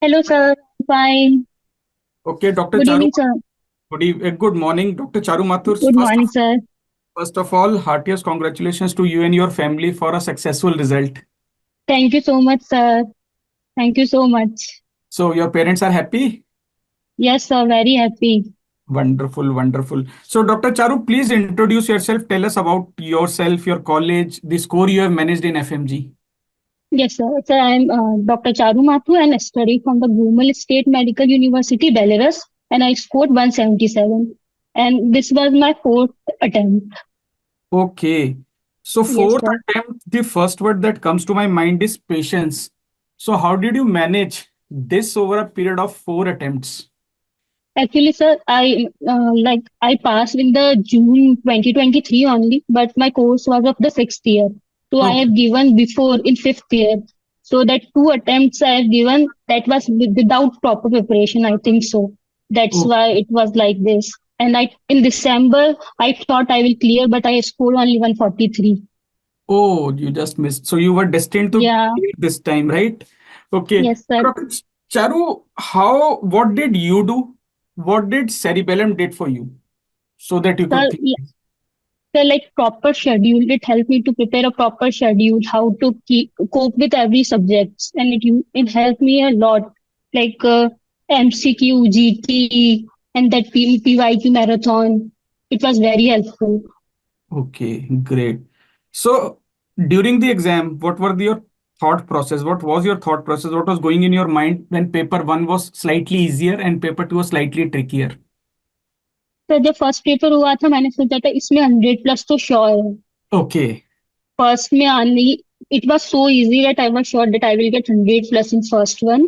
Hello, sir. Fine. Okay, Dr. Good Charu, evening, sir. good morning, Dr. Charu Mathur. Good morning, sir. First of all, heartiest congratulations to you and your family for a successful result. Thank you so much, sir. Thank you so much. So your parents are happy? Yes, sir. Very happy. Wonderful, wonderful. So Dr. Charu, please introduce yourself. Tell us about yourself, your college, the score you have managed in FMG. Yes, sir. Sir, I am Dr. Charu Mathu and I study from the Gumal State Medical University, Belarus, and I scored 177. And this was my fourth attempt. Okay. So Yes, fourth sir. attempt, the first word that comes to my mind is patience. So how did you manage this over a period of four attempts? Actually, sir, I passed in the June 2023 only, but my course was of the sixth year. So I Okay. have given before in fifth year. So that two attempts I have given, that was without proper preparation, I think so. That's why it was like this. And I in December I thought I will clear, but I scored only 143. Oh, you just missed. So you were destined to Yeah, clear this time, right? Okay. yes, sir. Dr. Charu, what did you do? What did cerebellum did for you so that you could Sir, clear this? the like proper schedule. It helped me to prepare a proper schedule, how to cope with every subject, and it helped me a lot. Like MCQ, GT, and that PYQ marathon. It was very helpful. Okay, great. So during the exam, what were your thought process? What was your thought process? What was going in your mind when paper one was slightly easier and paper two was slightly trickier? तो जब first paper हुआ था मैंने सोचा था इसमें 100 plus तो sure है. Okay, फर्स्ट में आने It was so easy that I was sure that I will get 100 plus in first one.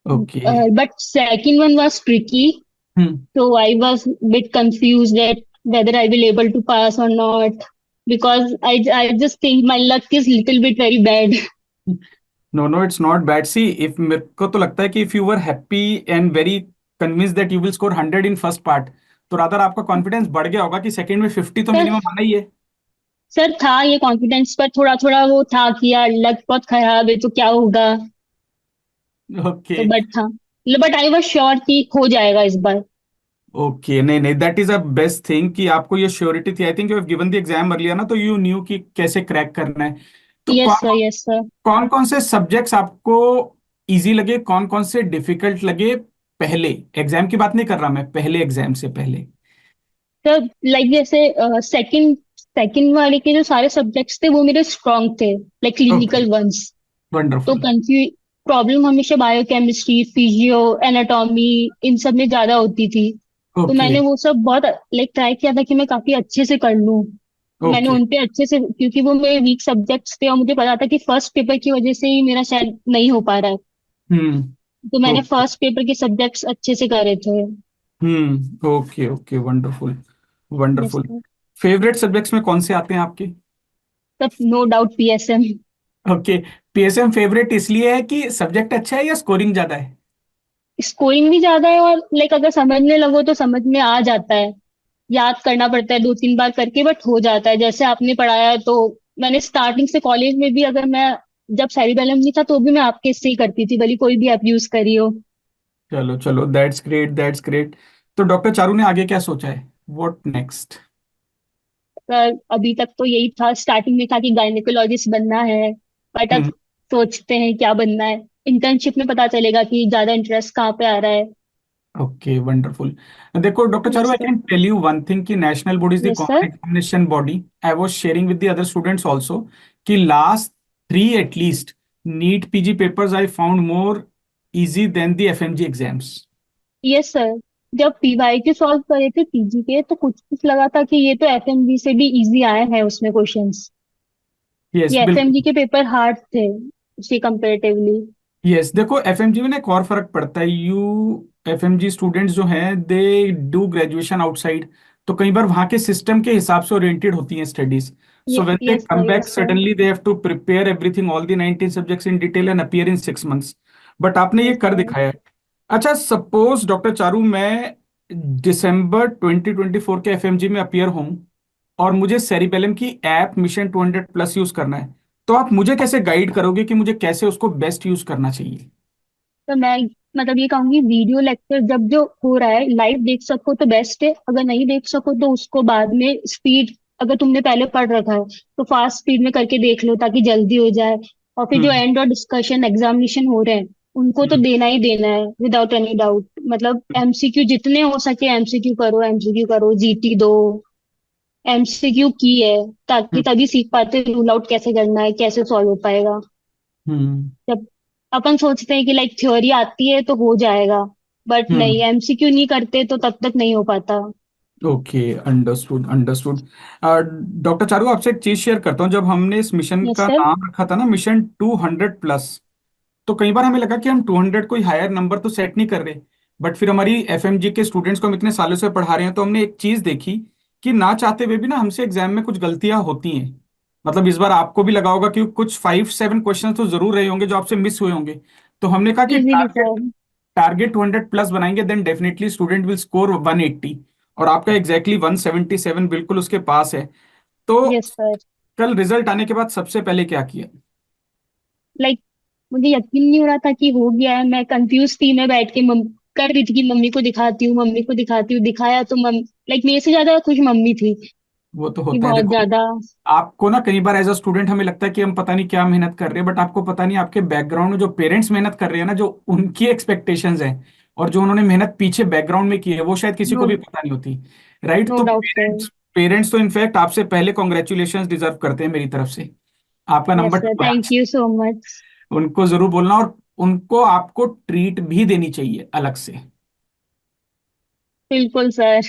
okay. But second one was tricky. Hmm. So I was a bit confused that whether I will able to pass or not because I just think my luck is little bit very bad. No, no, it's not bad. See, if मेरे को तो लगता है कि if you were happy and very convinced that you will score 100 in first part, तो rather आपका confidence बढ़ गया होगा कि सेकंड में 50 तो सर मिनिमम आना ही है. सर था ये कॉन्फिडेंस पर थोड़ा थोड़ा वो था कि यार लक बहुत खराब है तो क्या होगा. ओके. तो बट था बट आई वाज श्योर कि हो जाएगा इस बार. ओके, नहीं नहीं, that is a best thing कि आपको ये श्योरिटी थी. I think you have given the exam earlier ना, तो यू न्यू कि कैसे क्रैक करना है. तो यस सर, यस सर. कौन कौन से सब्जेक्ट्स आपको इजी लगे, कौन कौन से डिफिकल्ट लगे? पहले एग्जाम की बात नहीं कर रहा मैं, पहले एग्जाम से पहले. तो लाइक जैसे सेकंड सेकंड वाले के जो सारे सब्जेक्ट्स थे वो मेरे स्ट्रांग थे, लाइक ओके, क्लिनिकल वंस. तो वंडरफुल. कंफ्यू प्रॉब्लम हमेशा बायोकेमिस्ट्री, फिजियो, एनाटॉमी इन सब में ज्यादा होती थी. तो ओके, मैंने वो सब बहुत लाइक ट्राई किया था कि मैं काफी अच्छे से कर लूं. मैंने ओके. उन पे अच्छे से क्योंकि वो मेरे वीक सब्जेक्ट्स थे और मुझे पता था कि फर्स्ट पेपर की वजह से ही मेरा शायद नहीं हो पा रहा है. तो मैंने ओके. फर्स्ट पेपर के सब्जेक्ट्स अच्छे से करे थे. Okay, okay, wonderful, yes wonderful. Sir. Favourite subjects में कौन से आते हैं आपके? तब no doubt PSM. Okay. PSM favourite इसलिए है कि सब्जेक्ट अच्छा है या स्कोरिंग ज्यादा है? स्कोरिंग भी ज्यादा है और लाइक अगर समझने लगो तो समझ में आ जाता है. याद करना पड़ता है दो तीन बार करके बट हो जाता है जैसे आपने पढ़ाया है. तो मैंने स्टार्टिंग से कॉलेज में भी अगर मैं जब सेरिबेलम नहीं था तो भी मैं आपके इससे ही करती थी भली कोई भी ऐप यूज करी हो. चलो चलो, दैट्स ग्रेट, दैट्स ग्रेट. तो डॉक्टर चारू ने आगे क्या सोचा है? What next? पर अभी तक तो यही था, स्टार्टिंग में था कि गायनेकोलॉजिस्ट बनना है. बट अब सोचते हैं क्या बनना है. इंटर्नशिप में पता चलेगा कि ज्यादा इंटरेस्ट कहाँ पे आ रहा है. Okay, wonderful. देखो doctor Charu, yes I sir. Can tell you one thing कि national board is the yes common sir. Examination body. I was sharing with the other students also कि last three at least NEET PG papers I found more easy than the FMG exams. Yes sir. जब PYQ solve करे थे PG के तो कुछ कुछ लगा था कि ये तो एफएमजी से भी इजी आए हैं उसमें क्वेश्चंस. यस, ये बिल्कुल. एफएमजी के पेपर हार्ड थे उसी कंपेरेटिवली. यस, देखो एफएमजी में ना एक और फर्क पड़ता है. एफएमजी स्टूडेंट्स जो हैं दे डू ग्रेजुएशन आउटसाइड, तो कई बार वहाँ के सिस्टम के हिसाब से ओरिएंटेड होती हैं studies. So when they yes come sir, back yes sir. Suddenly they have to prepare everything, all the 19 subjects in detail and appear in 6 months. But आपने ये यस कर सर. दिखाया है. अच्छा, सपोज डॉक्टर चारू मैं दिसंबर 2024 के एफएमजी में appear हूँ और मुझे सेरिबेलम की ऐप मिशन 200+ यूज करना है, तो आप मुझे कैसे गाइड करोगे कि मुझे कैसे उसको बेस्ट यूज करना चाहिए? तो मैं मतलब ये कहूंगी वीडियो लेक्चर जब जो हो रहा है लाइव देख सको तो बेस्ट है, अगर नहीं देख सको तो उसको बाद में स्पीड, अगर तुमने पहले पढ़ रखा है तो फास्ट स्पीड में करके देख लो ताकि जल्दी हो जाए। और फिर जो हम्म। एंड और डिस्कशन एग्जामिनेशन हो रहे हैं उनको तो हम्म। देना ही देना है विदाउट एनी डाउट। मतलब एमसीक्यू जितने हो सके एमसीक्यू करो, एमसीक्यू करो, जीटी दो, एमसीक्यू की है, ताकि हम्म। तभी सीख पाते रूल आउट कैसे करना है, कैसे सॉल्व हो पाएगा। हम्म। जब अपन सोचते हैं कि लाइक थ्योरी आती है तो हो जाएगा, बट हम्म। नहीं, एमसीक्यू नहीं करते तो तब तक नहीं हो पाता। Okay, understood understood. Doctor Charu, आपसे एक चीज शेयर करता हूँ। जब हमने इस मिशन यस का सर। नाम रखा था ना, मिशन 200+, तो कई बार हमें लगा कि हम 200 कोई हायर नंबर तो सेट नहीं कर रहे। बट फिर हमारी एफएमजी के स्टूडेंट्स को हम इतने सालों से पढ़ा रहे हैं, तो हमने एक चीज देखी कि ना चाहते हुए भी ना हमसे एग्जाम में कुछ गलतियां होती हैं। मतलब इस बार आपको भी लगा होगा कि कुछ 5-7 क्वेश्चन तो जरूर रहे होंगे जो आपसे मिस हुए होंगे। तो हमने कहा कि इजीली टारगेट सर। टारगेट 200+ बनाएंगे, then definitely student will score 180। और आपका एग्जैक्टली 177 बिल्कुल उसके पास है। तो यस सर। कल रिजल्ट आने के बाद सबसे पहले क्या किया? लाइक मुझे यकीन नहीं हो रहा था कि हो गया है, मैं कंफ्यूज थी, मैं बैठ के कर रही थी कि मम्मी को दिखाती हूँ, मम्मी को दिखाती हूँ, दिखाया तो लाइक मेरे से ज्यादा खुश मम्मी थी वो तो कि होता है, बहुत देखो। ज्यादा। आपको ना कई बार एज अ स्टूडेंट हमें लगता है कि हम पता नहीं क्या मेहनत कर रहे हैं, बट आपको पता नहीं आपके बैकग्राउंड में जो पेरेंट्स मेहनत कर रहे हैं ना, जो उनकी एक्सपेक्टेशंस हैं और जो उन्होंने मेहनत पीछे बैकग्राउंड में की है, वो शायद किसी नो, को भी पता नहीं होती। राइट? नो तो डाउट सर। पेरेंट्स पेरेंट्स तो इनफैक्ट आपसे पहले कॉन्ग्रेचुलेशन डिजर्व करते हैं मेरी तरफ से। आपका यस नंबर सर, 2 आया। Thank you so much. उनको जरूर बोलना, और उनको आपको ट्रीट भी देनी चाहिए अलग से। बिल्कुल सर।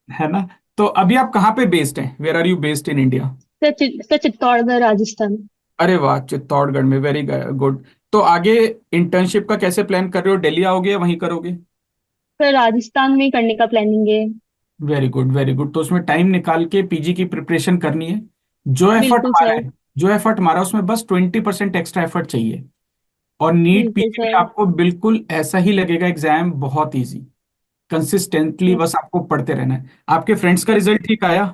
है ना? तो अभी आप कहाँ पे बेस्ड हैं? Where are you based in India? Sir Chittorgarh Rajasthan. अरे वाह, चित्तौड़गढ़ में, वेरी गुड। तो आगे इंटर्नशिप का कैसे प्लान कर रहे हो? दिल्ली आओगे या वहीं करोगे? सर राजस्थान में करने का प्लानिंग है। Very good very good. तो उसमें टाइम निकाल के पीजी की प्रिपरेशन करनी है। जो एफर्ट बिल्कुल हमारा सर। है, जो एफर्ट हमारा, उसमें बस 20% एक्स्ट्रा एफर्ट चाहिए। और नीट बिल्कुल पीजी में सर। आपको बिल्कुल ऐसा ही लगेगा, एग्जाम बहुत इजी। कंसिस्टेंटली यस बस आपको पढ़ते रहना है। आपके फ्रेंड्स का सर। रिजल्ट ठीक आया?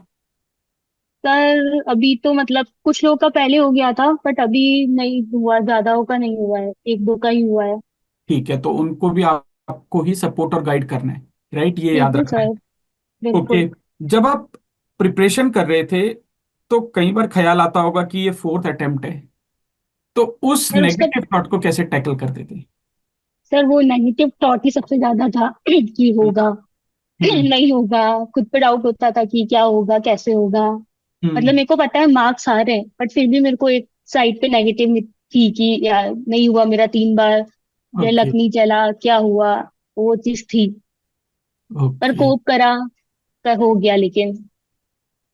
सर अभी तो मतलब कुछ लोगों का पहले हो गया था, बट अभी नहीं हुआ, ज्यादा का नहीं हुआ है, एक दो का ही हुआ है। ठीक है, तो उनको भी आपको ही सपोर्ट और गाइड करना है। राइट, ये याद बिल्कुल रखना है। सर। ओके। बिल्कुल। जब आप प्रिपरेशन कर रहे थे, तो कई बार ख्याल आता होगा कि ये 4th अटेम्प्ट है, तो उस सर उसका, नेगेटिव थॉट को कैसे टैकल करते थे? सर वो नेगेटिव थॉट ही सबसे ज्यादा था कि हम्म। होगा हम्म। नहीं होगा। खुद पे डाउट होता था कि क्या होगा, कैसे होगा। मतलब हम्म। मेरे को पता है मार्क्स आ रहे हैं, बट फिर भी मेरे को एक साइड पे नेगेटिव थी कि यार नहीं हुआ मेरा 3 बार, या लक ओके। नहीं चला, क्या हुआ, वो चीज थी। पर ओके। कोप करा, कर हो गया, लेकिन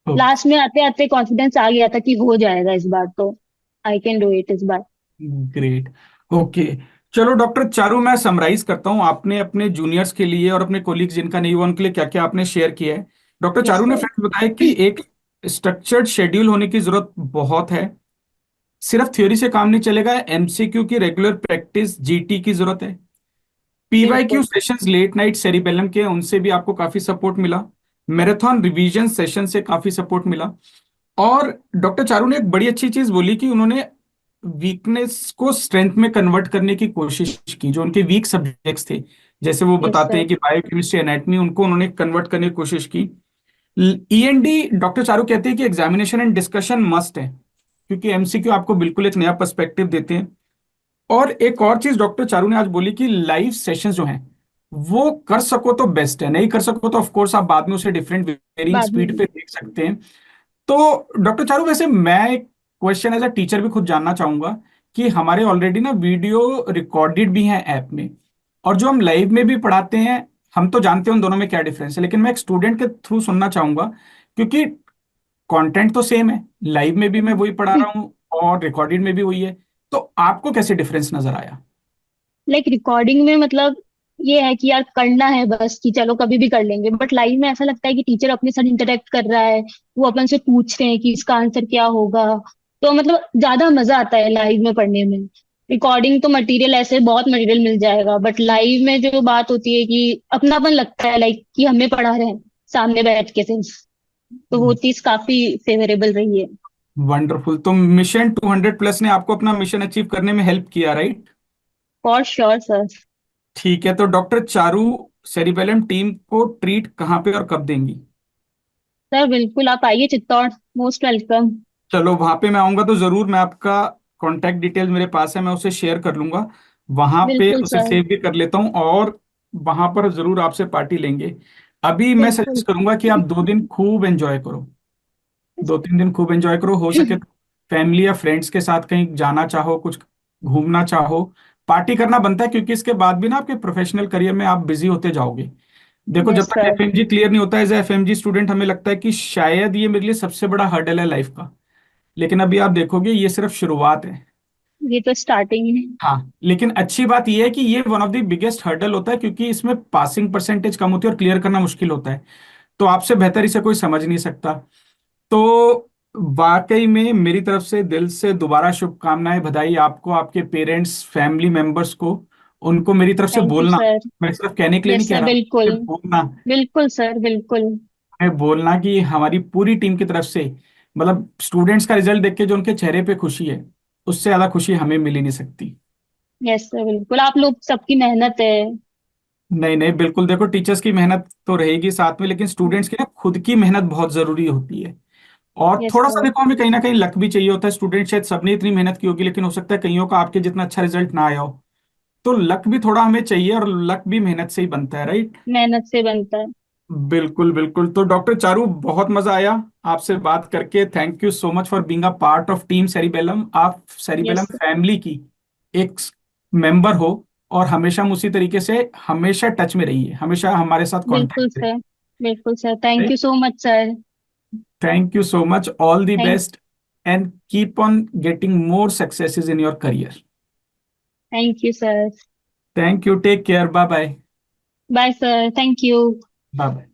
ओके। लास्ट में आते आते कॉन्फिडेंस आ गया था कि हो जाएगा इस बार तो, आई कैन डू इट इस बार। ग्रेट। ओके। चलो डॉक्टर चारू, मैं समराइज करता हूँ आपने अपने जूनियर्स के लिए और अपने कोलिग्स जिनका नहीं हुआ उनके लिए क्या क्या आपने शेयर किया है। डॉक्टर यस चारू ने सर। फ्रेंड्स बताया कि एक स्ट्रक्चर्ड शेड्यूल होने की जरूरत बहुत है। सिर्फ थ्योरी से काम नहीं चलेगा, एमसीक्यू की रेगुलर प्रैक्टिस, जीटी की जरूरत है। पीवाईक्यू बिल्कुल। सेशंस लेट नाइट सेरिबेलम के, उनसे भी आपको काफी सपोर्ट मिला। मैराथन रिवीजन सेशन से काफी सपोर्ट मिला। और डॉक्टर चारू ने एक बड़ी अच्छी चीज बोली कि उन्होंने वीकनेस को स्ट्रेंथ में कन्वर्ट करने की कोशिश की। जो उनके वीक सब्जेक्ट्स थे, जैसे वो यस बताते सर। हैं कि बायोकेमिस्ट्री, एनाटॉमी, उनको उन्होंने कन्वर्ट करने की कोशिश की। ईएनडी, डॉक्टर चारू कहते हैं कि एग्जामिनेशन एंड डिस्कशन मस्ट है, क्योंकि एमसीक्यू आपको बिल्कुल एक नया पर्सपेक्टिव देते हैं। और एक और चीज डॉक्टर चारू ने आज बोली कि लाइव सेशंस जो हैं वो कर सको तो बेस्ट है, नहीं कर सको तो ऑफ कोर्स आप बाद में उसे डिफरेंट वेरिंग बाद स्पीड में। पे देख सकते हैं। तो डॉक्टर चारू, वैसे मैं एक क्वेश्चन एज अ टीचर भी खुद जानना चाहूंगा कि हमारे ऑलरेडी ना वीडियो रिकॉर्डेड भी हैं ऐप में, और जो हम लाइव में भी पढ़ाते हैं, हम तो जानते हैं उन दोनों में क्या डिफरेंस है, लेकिन मैं एक स्टूडेंट के थ्रू सुनना चाहूंगा, क्योंकि कंटेंट तो सेम है, लाइव में भी मैं वही पढ़ा रहा हूँ और रिकॉर्डेड में भी वही है। तो आपको कैसे डिफरेंस नजर आया? लाइक रिकॉर्डिंग में मतलब ये है कि यार करना है बस, कि चलो कभी भी कर लेंगे, बट लाइव में ऐसा लगता है कि टीचर अपने साथ इंटरेक्ट कर रहा है, वो अपन से पूछ रहे हैं कि इसका आंसर क्या होगा। तो मतलब ज्यादा मजा आता है लाइव में पढ़ने में। रिकॉर्डिंग तो मटेरियल ऐसे बहुत मटेरियल मिल जाएगा, बट लाइव में जो बात होती है कि अपनापन लगता है, लाइक कि हमें पढ़ा रहे हैं सामने बैठ के सिर्फ। तो वो चीज काफी फेवरेबल रही है। वंडरफुल। तो मिशन 200+ ने आपको अपना मिशन अचीव करने में हेल्प किया, राइट? For sure sir. ठीक है, तो डॉक्टर चारू सेरिबेलम टीम को ट्रीट कहाँ पे और कब देंगी? सर बिल्कुल, आप आइए चित्तौड़, मोस्ट वेलकम। चलो, वहां पे मैं आऊंगा तो जरूर, मैं आपका कांटेक्ट डिटेल मेरे पास है, मैं उसे शेयर कर लूंगा, वहां पे बिल्कुल उसे सर। सेव भी कर लेता हूँ, और वहां पर जरूर आपसे पार्टी लेंगे। अभी मैं बिल्कुल। सजेस्ट करूंगा कि आप 2 दिन खूब एंजॉय करो, 2-3 दिन खूब एंजॉय करो, हो सके तो फैमिली या फ्रेंड्स के साथ कहीं जाना चाहो, कुछ घूमना चाहो, पार्टी करना बनता है, क्योंकि इसके बाद भी ना आपके प्रोफेशनल करियर में आप बिजी होते जाओगे। देखो, जब यस तक सर। एफएमजी क्लियर नहीं होता है, एज एफएमजी स्टूडेंट हमें लगता है कि शायद ये मेरे लिए सबसे बड़ा हर्डल है लाइफ का, लेकिन अभी आप देखोगे ये सिर्फ शुरुआत है। ये तो स्टार्टिंग है। हाँ, लेकिन अच्छी बात यह है कि ये one of the biggest hurdle होता है, क्योंकि इसमें पासिंग परसेंटेज कम होती है और क्लियर करना मुश्किल होता है, तो आपसे बेहतर इसे कोई समझ नहीं सकता। तो वाकई में मेरी तरफ से दिल से दोबारा शुभकामनाएं, बधाई आपको, आपके पेरेंट्स, फैमिली मेंबर्स को, उनको मेरी तरफ से थैंक यू बोलना। सर। मैं सिर्फ कहने के लिए नहीं यस कह सर, रहा, बिल्कुल। सिर्फ बोलना, बिल्कुल सर, बिल्कुल। मैं बोलना कि हमारी पूरी टीम की तरफ से, मतलब स्टूडेंट्स का रिजल्ट देख के जो उनके चेहरे पे खुशी है, उससे ज्यादा खुशी हमें मिल ही नहीं सकती। यस सर, बिल्कुल, आप लोग सबकी मेहनत है। नहीं नहीं, बिल्कुल, देखो टीचर्स की मेहनत तो रहेगी साथ में, लेकिन स्टूडेंट्स की ना खुद की मेहनत बहुत जरूरी होती है। और यस थोड़ा सा सर। देखो, हमें कहीं ना कहीं लक भी चाहिए होता है, स्टूडेंट शायद सबने इतनी मेहनत की होगी, लेकिन हो सकता है कईयों का आपके जितना अच्छा रिजल्ट ना आया हो, तो लक भी थोड़ा हमें चाहिए, और लक भी मेहनत से ही बनता है, राइट? मेहनत से बनता है। बिल्कुल बिल्कुल। तो डॉक्टर चारू, बहुत मजा आया आपसे बात करके, thank you so much for being a part of team cerebellum, आप यस सेरिबेलम सर। फैमिली की एक मेंबर हो, और हमेशा हम उसी तरीके से हमेशा टच में रहिए, हमेशा हमारे साथ बिल्कुल कांटेक्ट सर। बिल्कुल सर, थैंक रहिए। You so much sir. Thank you so much, all the thank best, and keep on getting more successes in your career. Thank you sir. Thank you, take care, bye bye. Bye sir, thank you. Bye bye.